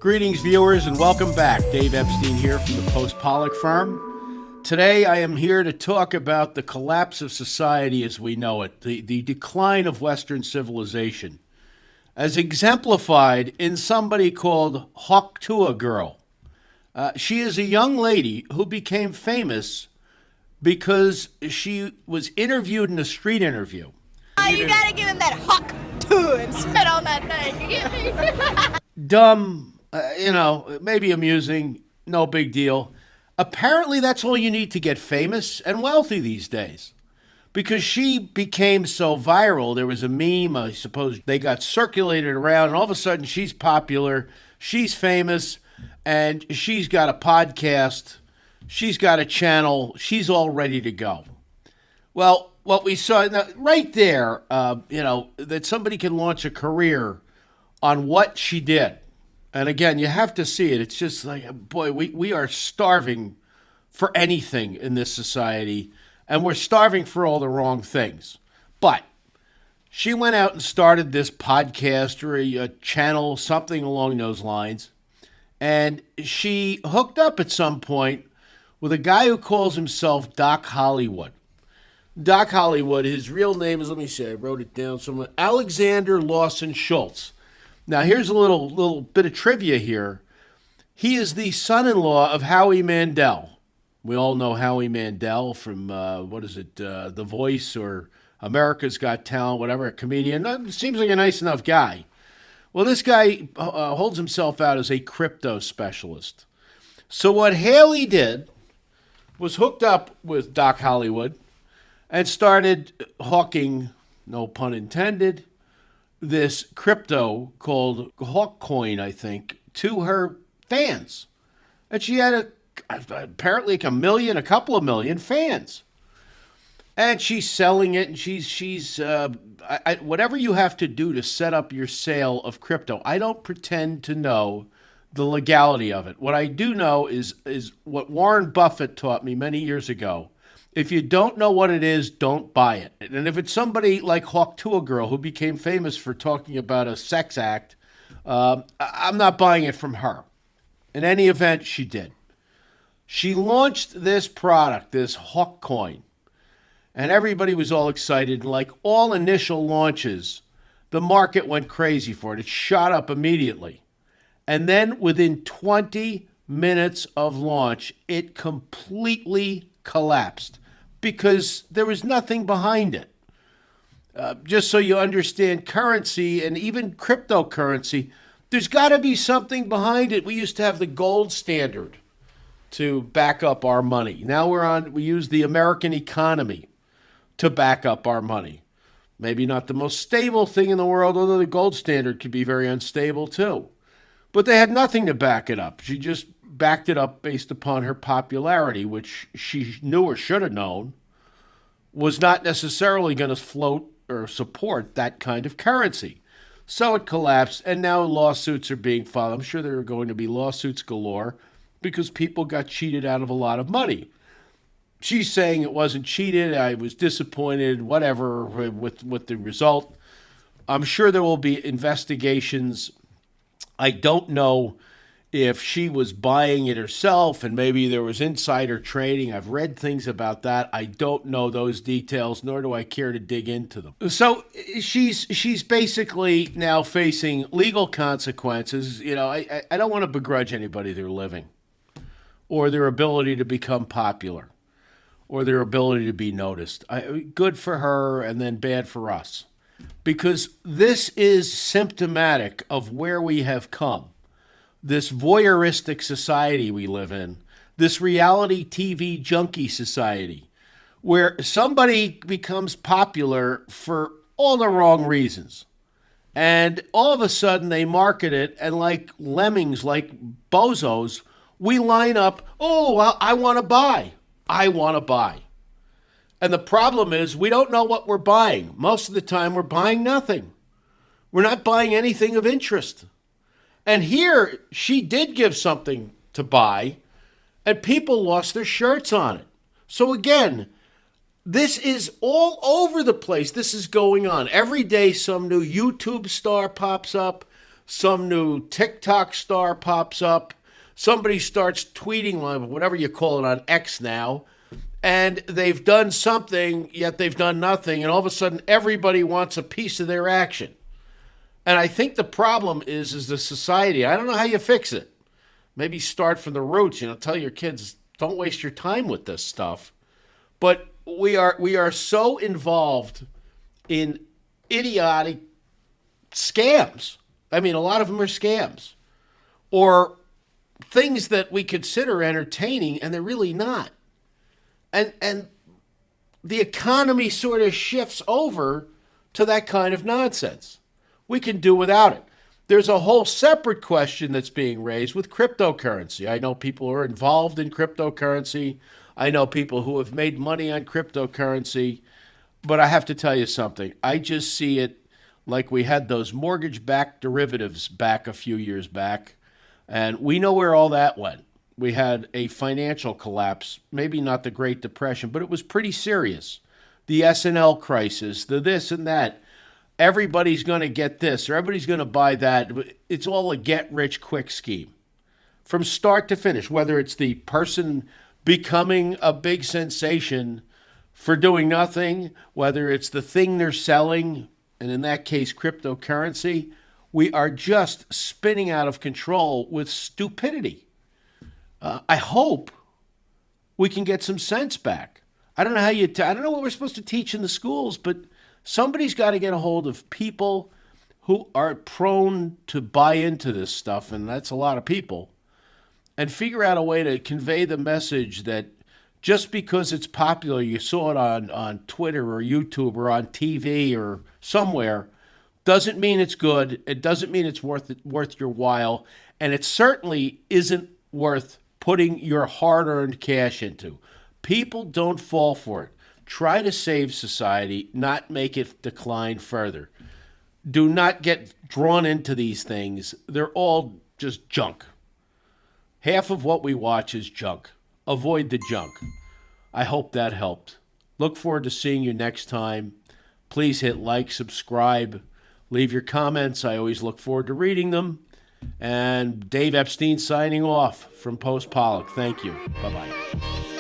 Greetings, viewers, and welcome back. Dave Epstein here from the Post-Pollock firm. Today, I am here to talk about the collapse of society as we know it, the decline of Western civilization, as exemplified in somebody called Hawk Tuah Girl. She is a young lady who became famous because she was interviewed in a street interview. You gotta give him that Hawk Tuah and spit on that thing, you get me? Dumb, maybe amusing, no big deal. Apparently, that's all you need to get famous and wealthy these days. Because she became so viral, there was a meme, I suppose they got circulated around, and all of a sudden she's popular, she's famous, and she's got a podcast, she's got a channel, she's all ready to go. Well, what we saw right there, that somebody can launch a career on what she did. And again, you have to see it. It's just like, boy, we are starving for anything in this society, and we're starving for all the wrong things. But she went out and started this podcast or a channel, something along those lines, and she hooked up at some point with a guy who calls himself Doc Hollywood. Doc Hollywood, his real name is, let me see, I wrote it down somewhere, Alexander Lawson Schultz. Now, here's a little bit of trivia here. He is the son-in-law of Howie Mandel. We all know Howie Mandel from, The Voice or America's Got Talent, whatever, a comedian. Seems like a nice enough guy. Well, this guy holds himself out as a crypto specialist. So what Haley did was hooked up with Doc Hollywood and started hawking, no pun intended, this crypto called Hawk Coin, I think, to her fans. And she had apparently a couple of million fans. And she's selling it, and she's whatever you have to do to set up your sale of crypto. I don't pretend to know the legality of it. What I do know is what Warren Buffett taught me many years ago. If you don't know what it is, don't buy it. And if it's somebody like Hawk Tuah Girl, who became famous for talking about a sex act, I'm not buying it from her. In any event, she did. She launched this product, this Hawk Coin, and everybody was all excited. And like all initial launches, the market went crazy for it. It shot up immediately. And then within 20 minutes of launch, it completely collapsed because there was nothing behind it. Just so you understand currency and even cryptocurrency, there's got to be something behind it. We used to have the gold standard to back up our money. Now we use the American economy to back up our money. Maybe not the most stable thing in the world, although the gold standard can be very unstable too. But they had nothing to back it up. She just backed it up based upon her popularity, which she knew or should have known was not necessarily going to float or support that kind of currency. So it collapsed, and now lawsuits are being filed. I'm sure there are going to be lawsuits galore because people got cheated out of a lot of money. She's saying it wasn't cheated, I was disappointed, whatever, with the result. I'm sure there will be investigations. I don't know if she was buying it herself and maybe there was insider trading. I've read things about that. I don't know those details, nor do I care to dig into them. So she's basically now facing legal consequences. I don't want to begrudge anybody their living or their ability to become popular or their ability to be noticed. Good for her and then bad for us, because this is symptomatic of where we have come. This voyeuristic society we live in, this reality TV junkie society, where somebody becomes popular for all the wrong reasons. And all of a sudden they market it, and like lemmings, like bozos, we line up, I want to buy. I want to buy. And the problem is we don't know what we're buying. Most of the time we're buying nothing. We're not buying anything of interest. And here, she did give something to buy, and people lost their shirts on it. So again, this is all over the place. This is going on. Every day, some new YouTube star pops up. some new TikTok star pops up, somebody starts tweeting, whatever you call it on X now, and they've done something, yet they've done nothing, and all of a sudden everybody wants a piece of their action. And I think the problem is the society. I don't know how you fix it. Maybe start from the roots. Tell your kids, don't waste your time with this stuff. But we are so involved in idiotic scams. I mean, a lot of them are scams, or things that we consider entertaining, and they're really not. And the economy sort of shifts over to that kind of nonsense. We can do without it. There's a whole separate question that's being raised with cryptocurrency. I know people who are involved in cryptocurrency. I know people who have made money on cryptocurrency. But I have to tell you something. I just see it like we had those mortgage-backed derivatives back a few years back. And we know where all that went. We had a financial collapse, maybe not the Great Depression, but it was pretty serious. The S&L crisis, the this and that. Everybody's going to get this, or everybody's going to buy that. It's all a get-rich-quick scheme from start to finish, whether it's the person becoming a big sensation for doing nothing, whether it's the thing they're selling, and in that case, cryptocurrency. We are just spinning out of control with stupidity. I hope we can get some sense back. I don't know how I don't know what we're supposed to teach in the schools, but somebody's got to get a hold of people who are prone to buy into this stuff, and that's a lot of people, and figure out a way to convey the message that just because it's popular, you saw it on Twitter or YouTube or on TV or somewhere, doesn't mean it's good. It doesn't mean it's worth your while, and it certainly isn't worth putting your hard-earned cash into. People don't fall for it. Try to save society, not make it decline further. Do not get drawn into these things. They're all just junk. Half of what we watch is junk. Avoid the junk. I hope that helped. Look forward to seeing you next time. Please hit like, subscribe, leave your comments. I always look forward to reading them. And Dave Epstein signing off from Post Pollock. Thank you. Bye-bye.